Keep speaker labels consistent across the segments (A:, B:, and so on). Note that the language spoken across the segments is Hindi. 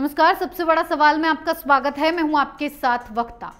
A: नमस्कार। सबसे बड़ा सवाल में आपका स्वागत है। मैं हूं आपके साथ वक्ता।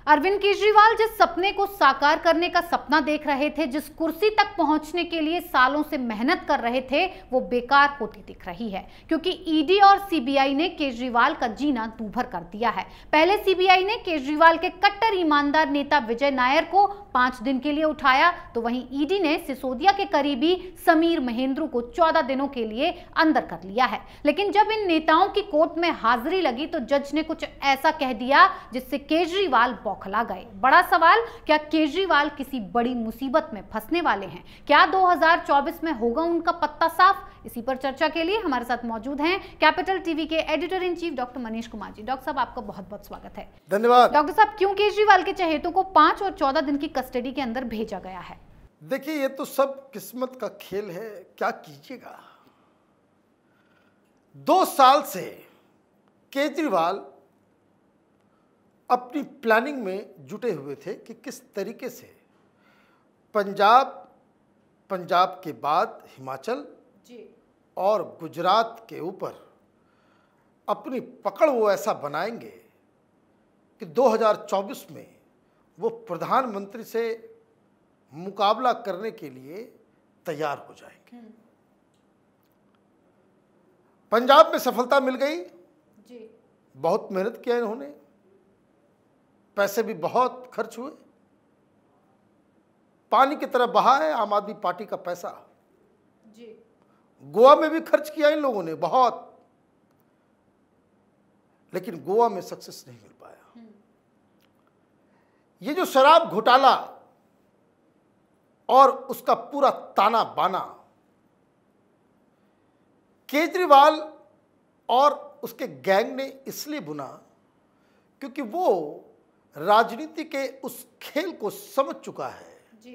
A: अरविंद केजरीवाल जिस सपने को साकार करने का सपना देख रहे थे, जिस कुर्सी तक पहुंचने के लिए सालों से मेहनत कर रहे थे, वो बेकार होती दिख रही है, क्योंकि ईडी और सीबीआई ने केजरीवाल का जीना दूभर कर दिया है। पहले सीबीआई ने केजरीवाल के कट्टर ईमानदार नेता विजय नायर को 5 दिन के लिए उठाया, तो वहीं ईडी ने सिसोदिया के करीबी समीर महेंद्रू को 14 दिनों के लिए अंदर कर लिया है। लेकिन जब इन नेताओं की कोर्ट में हाजिरी लगी तो जज ने कुछ ऐसा कह दिया जिससे केजरीवाल बौखला गए। बड़ा सवाल, क्या केजरीवाल किसी बड़ी मुसीबत में फंसने वाले हैं? क्या 2024 में होगा उनका पत्ता साफ? इसी पर चर्चा के लिए हमारे साथ मौजूद हैं कैपिटल टीवी के editor in chief doctor Manish Kumar ji. Doctor साहब, आपका बहुत बहुत स्वागत है।
B: धन्यवाद।
A: डॉक्टर साहब, क्यों केजरीवाल के चहेतों को 5 और 14 दिन की कस्टडी के अंदर भेजा गया है?
B: देखिए, ये तो सब किस्मत का खेल है, क्या कीजिएगा। 2 साल से केजरीवाल अपनी प्लानिंग में जुटे हुए थे कि किस तरीके से पंजाब के बाद हिमाचल
A: जी।
B: और गुजरात के ऊपर अपनी पकड़ वो ऐसा बनाएंगे कि 2024 में वो प्रधानमंत्री से मुकाबला करने के लिए तैयार हो जाएंगे। पंजाब में सफलता मिल गई
A: जी।
B: बहुत मेहनत किया इन्होंने, पैसे भी बहुत खर्च हुए, पानी की तरह बहा है आम आदमी पार्टी का पैसा।
A: जी।
B: गोवा में भी खर्च किया इन लोगों ने बहुत, लेकिन गोवा में सक्सेस नहीं मिल पाया। ये जो शराब घोटाला और उसका पूरा ताना बाना केजरीवाल और उसके गैंग ने इसलिए बुना क्योंकि वो राजनीति के उस खेल को समझ चुका है
A: जी।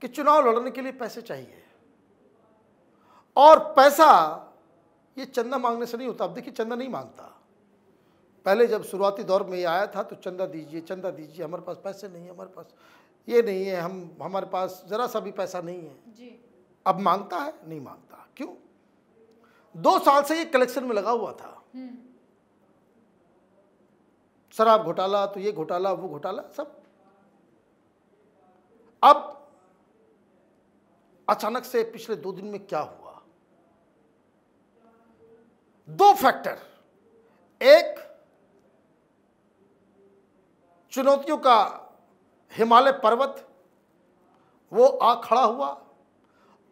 B: कि चुनाव लड़ने के लिए पैसे चाहिए, और पैसा ये चंदा मांगने से नहीं होता। अब देखिए, चंदा नहीं मांगता। पहले जब शुरुआती दौर में ये आया था तो चंदा दीजिए, हमारे पास पैसे नहीं है, हमारे पास ये नहीं है, हमारे पास जरा सा भी पैसा नहीं है
A: जी।
B: अब मांगता है? नहीं मांगता। क्यों? 2 साल से ये कलेक्शन में लगा हुआ था। शराब घोटाला, तो ये घोटाला, वो घोटाला, सब। अब अचानक से पिछले 2 दिन में क्या हुआ? 2 फैक्टर। एक, चुनौतियों का हिमालय पर्वत वो आ खड़ा हुआ,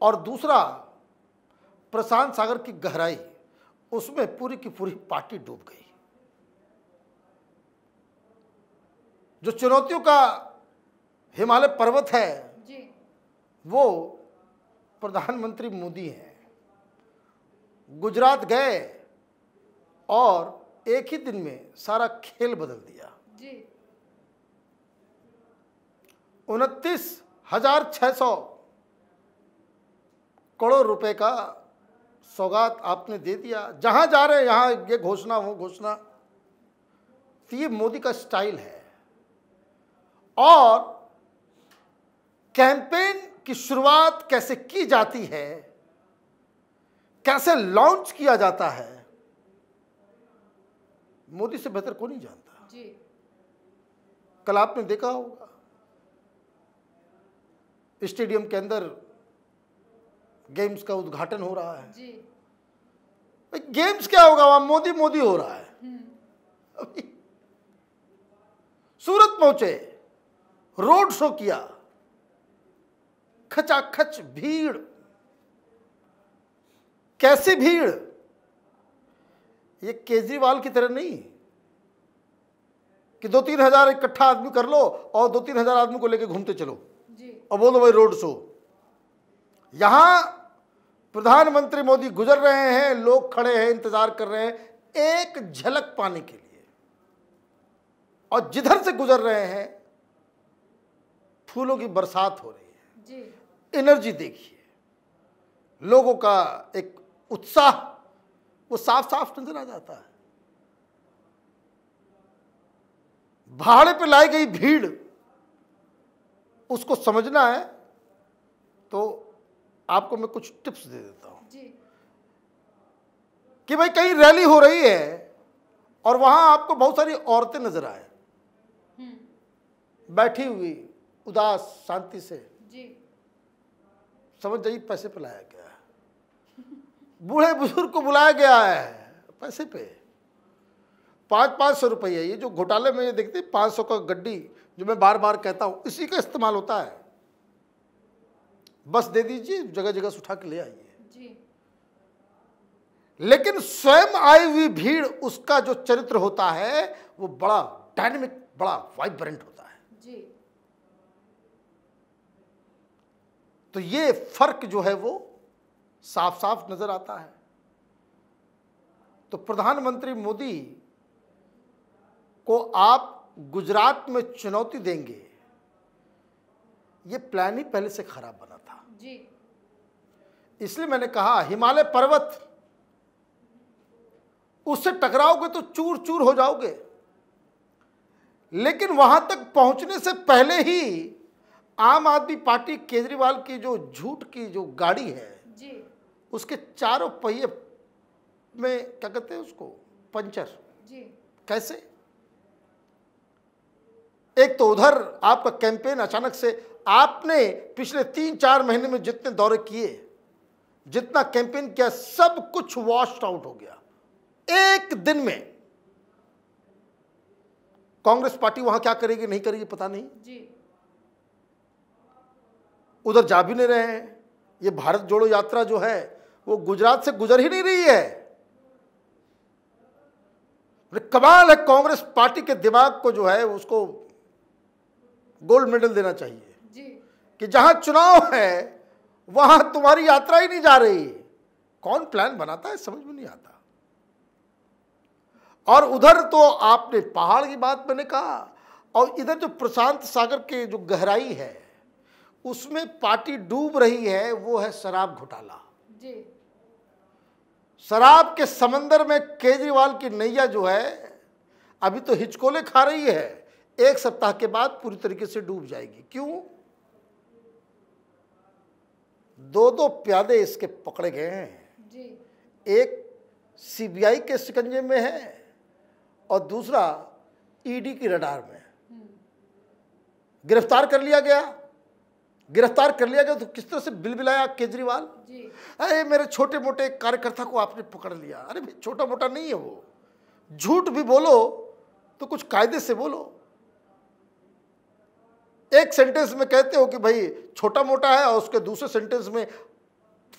B: और दूसरा प्रशांत सागर की गहराई, उसमें पूरी की पूरी पार्टी डूब गई। जो चुनौतियों का हिमालय पर्वत है
A: जी।
B: वो प्रधानमंत्री मोदी हैं। गुजरात गए और एक ही दिन में सारा खेल बदल दिया।
A: जी।
B: 29,600 करोड़ रुपए का सौगात आपने दे दिया। जहां जा रहे हैं यहां ये घोषणा, वो घोषणा। तो ये मोदी का स्टाइल है। और कैंपेन की शुरुआत कैसे की जाती है, कैसे लॉन्च किया जाता है, मोदी से बेहतर कोई नहीं जानता।
A: जी।
B: कल आपने देखा होगा स्टेडियम के अंदर गेम्स का उद्घाटन हो रहा है।
A: जी।
B: भाई, गेम्स क्या होगा, वहां मोदी मोदी हो रहा है। अभी सूरत पहुंचे, रोड शो किया, खचाखच भीड़। कैसी भीड़? ये केजरीवाल की तरह नहीं कि 2-3 हजार इकट्ठा आदमी कर लो और 2-3 हजार आदमी को लेकर घूमते चलो
A: जी।
B: और बोलो भाई रोड शो। यहां प्रधानमंत्री मोदी गुजर रहे हैं, लोग खड़े हैं, इंतजार कर रहे हैं एक झलक पाने के लिए, और जिधर से गुजर रहे हैं फूलों की बरसात हो रही है
A: जी।
B: एनर्जी देखिए, लोगों का एक उत्साह वो साफ साफ नजर आ जाता है। भाड़े पे लाई गई भीड़, उसको समझना है तो आपको मैं कुछ टिप्स दे देता हूं
A: जी।
B: कि भाई कहीं रैली हो रही है और वहां आपको बहुत सारी औरतें नजर आए बैठी हुई उदास शांति से,
A: जी।
B: समझ जाइए पैसे पे लाया गया है। बूढ़े बुजुर्ग को बुलाया गया है पैसे पे, 500-500 रुपये। ये जो घोटाले में ये देखते 500 का गड्डी, जो मैं बार बार कहता हूं, इसी का इस्तेमाल होता है। बस दे दीजिए, जगह जगह से उठा के ले आइए। लेकिन स्वयं आई हुई भीड़, उसका जो चरित्र होता है वो बड़ा डायनेमिक, बड़ा वाइब्रेंट होता है।
A: जी।
B: तो ये फर्क जो है वो साफ साफ नजर आता है। तो प्रधानमंत्री मोदी को आप गुजरात में चुनौती देंगे, ये प्लान ही पहले से खराब बना था।
A: जी।
B: इसलिए मैंने कहा हिमालय पर्वत, उससे टकराओगे तो चूर चूर हो जाओगे, लेकिन वहां तक पहुंचने से पहले ही आम आदमी पार्टी केजरीवाल की जो झूठ की जो गाड़ी है
A: जी,
B: उसके चारों पहिए में क्या कहते हैं उसको, पंचर।
A: जी।
B: कैसे? एक तो उधर आपका कैंपेन अचानक से, आपने पिछले 3-4 महीने में जितने दौरे किए, जितना कैंपेन किया, सब कुछ वॉश्ड आउट हो गया एक दिन में। कांग्रेस पार्टी वहां क्या करेगी नहीं करेगी पता नहीं,
A: जी।
B: उधर जा भी नहीं रहे हैं। ये भारत जोड़ो यात्रा जो है वो गुजरात से गुजर ही नहीं रही है। कमाल है, कांग्रेस पार्टी के दिमाग को जो है उसको गोल्ड मेडल देना चाहिए
A: जी।
B: कि जहां चुनाव है वहां तुम्हारी यात्रा ही नहीं जा रही। कौन प्लान बनाता है समझ में नहीं आता। और उधर तो आपने पहाड़ की बात मैंने कहा, और इधर जो प्रशांत सागर के जो गहराई है उसमें पार्टी डूब रही है, वो है शराब घोटाला।
A: जी।
B: शराब के समंदर में केजरीवाल की नैया जो है अभी तो हिचकोले खा रही है, 1 सप्ताह के बाद पूरी तरीके से डूब जाएगी। क्यों? 2 प्यादे इसके पकड़े गए हैं।
A: जी।
B: एक सीबीआई के शिकंजे में है और दूसरा ईडी की रडार में। गिरफ्तार कर लिया गया तो किस तरह से बिलबिलाया केजरीवाल,
A: जी।
B: अरे मेरे छोटे मोटे कार्यकर्ता को आपने पकड़ लिया। अरे भाई छोटा मोटा नहीं है वो, झूठ भी बोलो तो कुछ कायदे से बोलो। एक सेंटेंस में कहते हो कि भाई छोटा मोटा है और उसके दूसरे सेंटेंस में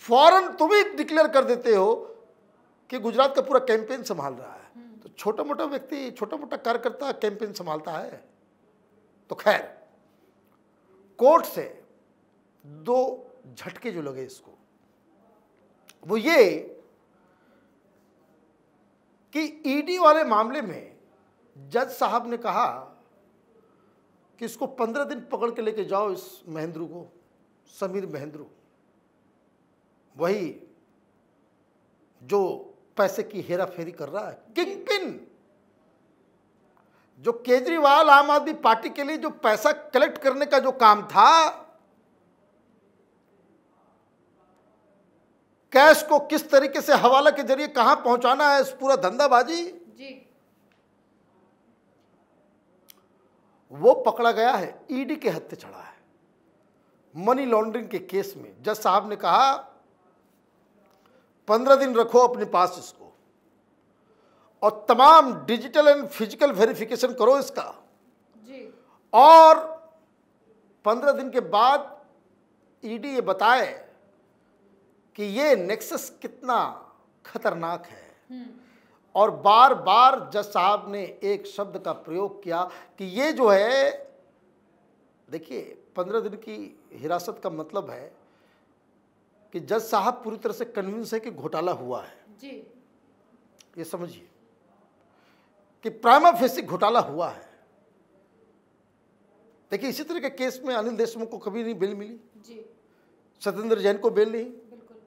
B: फौरन तुम ही डिक्लेयर कर देते हो कि गुजरात का पूरा कैंपेन संभाल रहा है। तो छोटा मोटा व्यक्ति, छोटा मोटा कार्यकर्ता कैंपेन संभालता है। तो खैर, कोर्ट से 2 झटके जो लगे इसको, वो ये कि ईडी वाले मामले में जज साहब ने कहा कि इसको 15 दिन पकड़ के लेके जाओ, इस महेंद्रू को, समीर महेंद्रू, वही जो पैसे की हेरा फेरी कर रहा है, किंगपिन, जो केजरीवाल आम आदमी पार्टी के लिए जो पैसा कलेक्ट करने का जो काम था, कैश को किस तरीके से हवाला के जरिए कहां पहुंचाना है, इस पूरा धंधाबाजी,
A: जी।
B: वो पकड़ा गया है, ईडी के हत्थे चढ़ा है मनी लॉन्ड्रिंग के केस में। जज साहब ने कहा 15 दिन रखो अपने पास इसको और तमाम डिजिटल एंड फिजिकल वेरिफिकेशन करो इसका,
A: जी।
B: और 15 दिन के बाद ईडी ये बताए कि ये नेक्सस कितना खतरनाक है। और बार बार जज साहब ने एक शब्द का प्रयोग किया कि ये जो है, देखिए 15 दिन की हिरासत का मतलब है कि जज साहब पूरी तरह से कन्विंस है कि घोटाला हुआ है।
A: जी।
B: ये समझिए कि प्राइमा फेसी घोटाला हुआ है। देखिए इसी तरह के केस में अनिल देशमुख को कभी नहीं बेल मिली,
A: जी।
B: सत्येंद्र जैन को बेल नहीं,
A: बिल्कुल।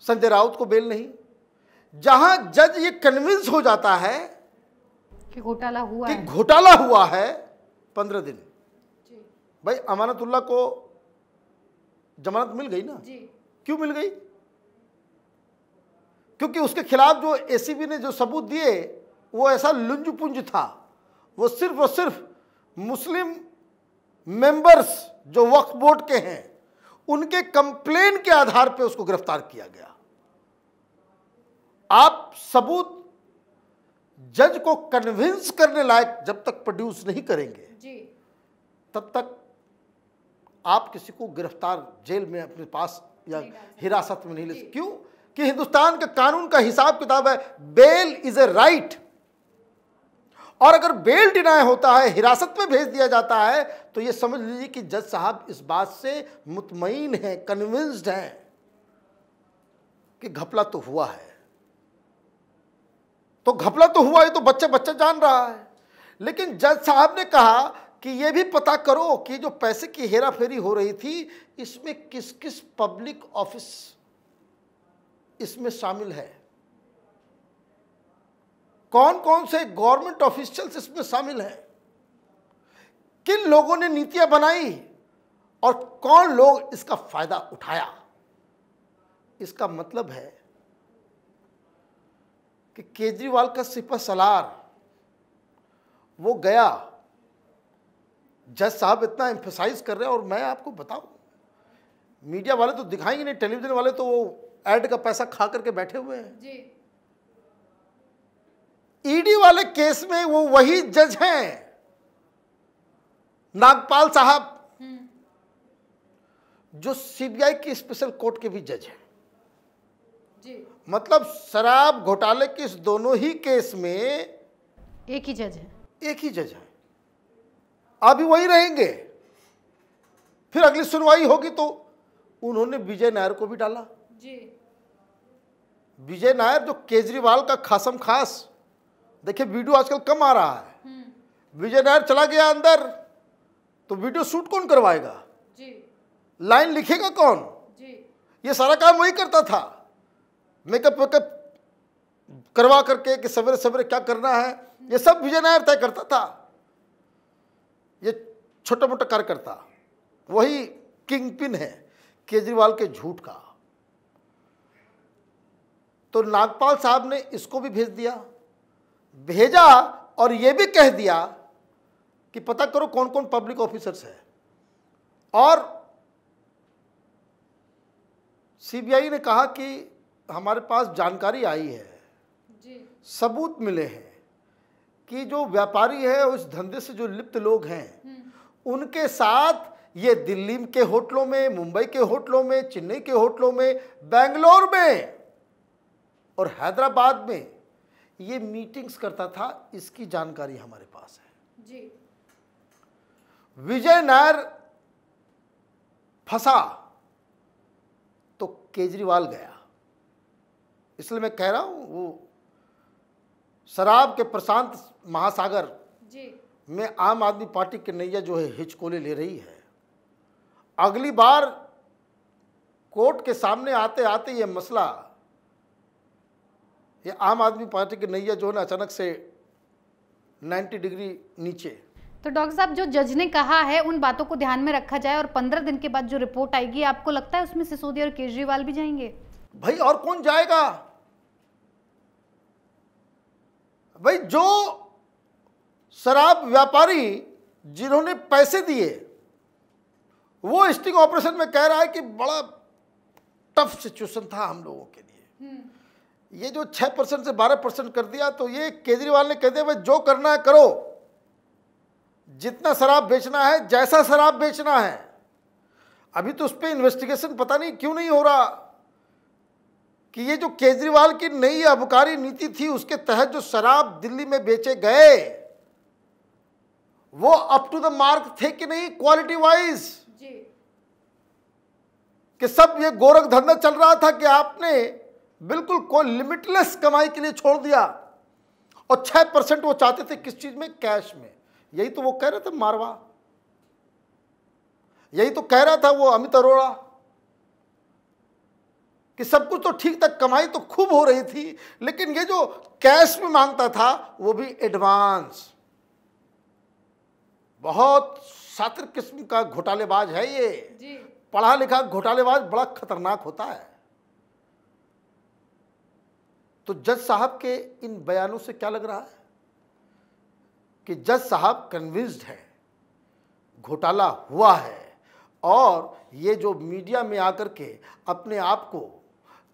B: संजय राउत को बेल नहीं। जहां जज ये कन्विंस हो जाता है
A: कि घोटाला हुआ
B: कि
A: है,
B: घोटाला हुआ है, 15 दिन।
A: जी।
B: भाई अमानतुल्लाह को जमानत मिल गई ना,
A: जी।
B: क्यों मिल गई? क्योंकि उसके खिलाफ जो एसीबी ने जो सबूत दिए वो ऐसा लुंज पुंज था, वो सिर्फ और सिर्फ मुस्लिम मेंबर्स जो वक्फ बोर्ड के हैं उनके कंप्लेन के आधार पे उसको गिरफ्तार किया गया। आप सबूत जज को कन्विंस करने लायक जब तक प्रोड्यूस नहीं करेंगे
A: जी,
B: तब तक आप किसी को गिरफ्तार जेल में अपने पास या हिरासत में नहीं ले सकते। क्यों? कि हिंदुस्तान के कानून का हिसाब किताब है, बेल इज ए राइट, और अगर बेल डिनाय होता है, हिरासत में भेज दिया जाता है, तो ये समझ लीजिए कि जज साहब इस बात से मुतमईन हैं, कन्विंस्ड हैं कि घपला तो हुआ है। तो घपला तो हुआ, ये तो बच्चा बच्चा जान रहा है, लेकिन जज साहब ने कहा कि ये भी पता करो कि जो पैसे की हेरा फेरी हो रही थी इसमें किस किस पब्लिक ऑफिस इसमें शामिल है, कौन कौन से गवर्नमेंट ऑफिशियल्स इसमें शामिल हैं, किन लोगों ने नीतियां बनाई और कौन लोग इसका फायदा उठाया। इसका मतलब है कि केजरीवाल का सिपह सलार वो गया, जज साहब इतना एम्फसाइज कर रहे हैं, और मैं आपको बताऊं मीडिया वाले तो दिखाएंगे नहीं, टेलीविजन वाले तो वो एड का पैसा खा करके बैठे हुए हैं
A: जी।
B: ईडी वाले केस में वो वही जज हैं, नागपाल साहब, जो सीबीआई की स्पेशल कोर्ट के भी जज हैं
A: जी।
B: मतलब शराब घोटाले के इस दोनों ही केस में
A: एक ही जज है,
B: एक ही जज है, अभी वही रहेंगे। फिर अगली सुनवाई होगी तो उन्होंने विजय नायर को भी डाला
A: जी।
B: विजय नायर जो केजरीवाल का खासम खास, देखिए वीडियो आजकल कम आ रहा है, विजय नायर चला गया अंदर तो वीडियो शूट कौन करवाएगा
A: जी,
B: लाइन लिखेगा कौन
A: जी।
B: ये सारा काम वही करता था, मेकअप वेकअप करवा करके कि सवेरे सवेरे क्या करना है ये सब विजय नायर तय करता था। ये छोटा मोटा कार्यकर्ता, वही किंग पिन है केजरीवाल के झूठ का। तो नागपाल साहब ने इसको भी भेजा और ये भी कह दिया कि पता करो कौन कौन पब्लिक ऑफिसर्स है, और सीबीआई ने कहा कि हमारे पास जानकारी आई है
A: जी,
B: सबूत मिले हैं कि जो व्यापारी है उस धंधे से जो लिप्त लोग हैं उनके साथ ये दिल्ली के होटलों में, मुंबई के होटलों में, चेन्नई के होटलों में, बेंगलोर में और हैदराबाद में ये मीटिंग्स करता था, इसकी जानकारी हमारे पास है
A: जी।
B: विजय नायर फंसा तो केजरीवाल गया। इसलिए मैं कह रहा हूं वो शराब के प्रशांत महासागर
A: जी,
B: में आम आदमी पार्टी की नैया जो है हिचकोले ले रही है। अगली बार कोर्ट के सामने आते आते ये मसला, ये आम आदमी पार्टी की नैया जो है ना अचानक से 90 डिग्री नीचे।
A: तो डॉक्टर साहब जो जज ने कहा है उन बातों को ध्यान में रखा जाए और 15 दिन के बाद जो रिपोर्ट आएगी, आपको लगता है उसमें सिसोदिया और केजरीवाल भी जाएंगे?
B: भाई और कौन जाएगा भाई? जो शराब व्यापारी जिन्होंने पैसे दिए वो स्टिंग ऑपरेशन में कह रहा है कि बड़ा टफ सिचुएशन था हम लोगों के लिए। ये जो 6% से 12% कर दिया, तो ये केजरीवाल ने कह दिया भाई जो करना है करो, जितना शराब बेचना है, जैसा शराब बेचना है। अभी तो उस पर इन्वेस्टिगेशन पता नहीं क्यों नहीं हो रहा कि ये जो केजरीवाल की नई आबकारी नीति थी उसके तहत जो शराब दिल्ली में बेचे गए वो अप टू द मार्क थे कि नहीं क्वालिटी वाइज, कि सब ये गोरख धंधा चल रहा था कि आपने बिल्कुल कोई लिमिटलेस कमाई के लिए छोड़ दिया। और 6% वो चाहते थे किस चीज में? कैश में। यही तो वो कह रहे थे मारवा, यही तो कह रहा था वो अमित अरोड़ा कि सब कुछ तो ठीक था, कमाई तो खूब हो रही थी, लेकिन ये जो कैश में मांगता था वो भी एडवांस। बहुत शातिर किस्म का घोटालेबाज है ये
A: जी।
B: पढ़ा लिखा घोटालेबाज बड़ा खतरनाक होता है। तो जज साहब के इन बयानों से क्या लग रहा है कि जज साहब कन्विंस्ड है घोटाला हुआ है, और ये जो मीडिया में आकर के अपने आप को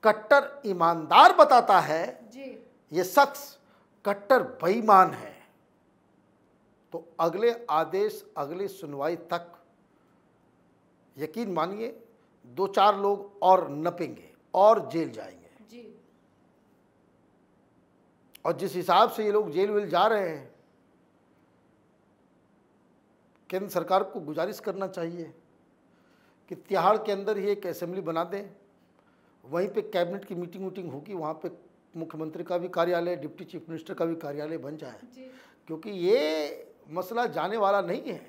B: कट्टर ईमानदार बताता है
A: जी।
B: ये शख्स कट्टर बेईमान है। तो अगले आदेश, अगली सुनवाई तक यकीन मानिए 2-4 लोग और नपेंगे और जेल जाएंगे
A: जी।
B: और जिस हिसाब से ये लोग जेल वेल जा रहे हैं, केंद्र सरकार को गुजारिश करना चाहिए कि तिहाड़ के अंदर ही एक असेंबली बना दें, वहीं पे कैबिनेट की मीटिंग होगी, वहाँ पे मुख्यमंत्री का भी कार्यालय, डिप्टी चीफ मिनिस्टर का भी कार्यालय बन जाए, क्योंकि ये मसला जाने वाला नहीं है।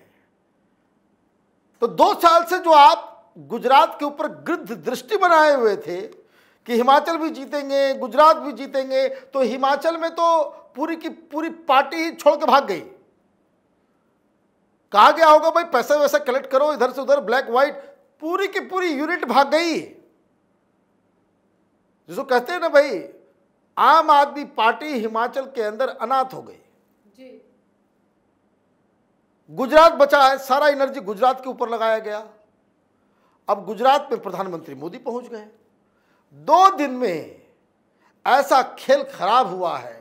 B: तो 2 साल से जो आप गुजरात के ऊपर गिद्ध दृष्टि बनाए हुए थे कि हिमाचल भी जीतेंगे, गुजरात भी जीतेंगे, तो हिमाचल में तो पूरी की पूरी पार्टी ही छोड़ के भाग गई। कहा गया होगा भाई पैसा वैसा कलेक्ट करो, इधर से उधर ब्लैक व्हाइट, पूरी की पूरी यूनिट भाग गई। जिसको कहते हैं ना भाई, आम आदमी पार्टी हिमाचल के अंदर अनाथ हो गई
A: जी।
B: गुजरात बचा है, सारा एनर्जी गुजरात के ऊपर लगाया गया। अब गुजरात में प्रधानमंत्री मोदी पहुंच गए। 2 दिन में ऐसा खेल खराब हुआ है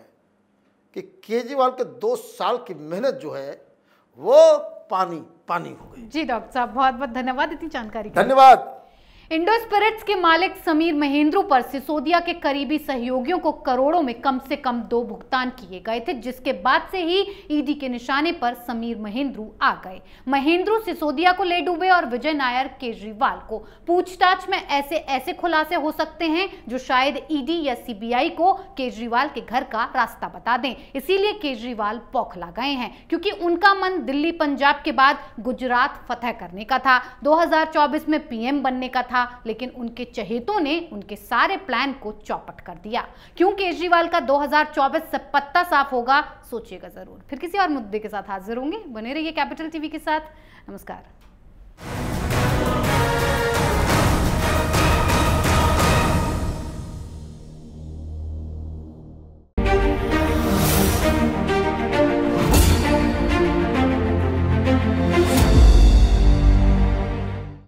B: कि केजरीवाल के 2 साल की मेहनत जो है वो पानी पानी हो गई।
A: जी डॉक्टर साहब, बहुत बहुत धन्यवाद इतनी जानकारी के लिए।
B: धन्यवाद।
A: इंडो स्पिरिट्स के मालिक समीर महेंद्रू पर सिसोदिया के करीबी सहयोगियों को करोड़ों में कम से कम 2 भुगतान किए गए थे, जिसके बाद से ही ईडी के निशाने पर समीर महेंद्रू आ गए। महेंद्रू सिसोदिया को ले डूबे और विजय नायर केजरीवाल को पूछताछ में ऐसे खुलासे हो सकते हैं जो शायद ईडी या सीबीआई को केजरीवाल के घर का रास्ता बता दें। इसीलिए केजरीवाल बौखला गए हैं, क्योंकि उनका मन दिल्ली पंजाब के बाद गुजरात फतह करने का था, 2024 में पीएम बनने का था, लेकिन उनके चहेतों ने उनके सारे प्लान को चौपट कर दिया। क्यों केजरीवाल का 2024 से पत्ता साफ होगा, सोचिएगा जरूर। फिर किसी और मुद्दे के साथ हाजिर होंगे, बने रहिए कैपिटल टीवी के साथ। नमस्कार।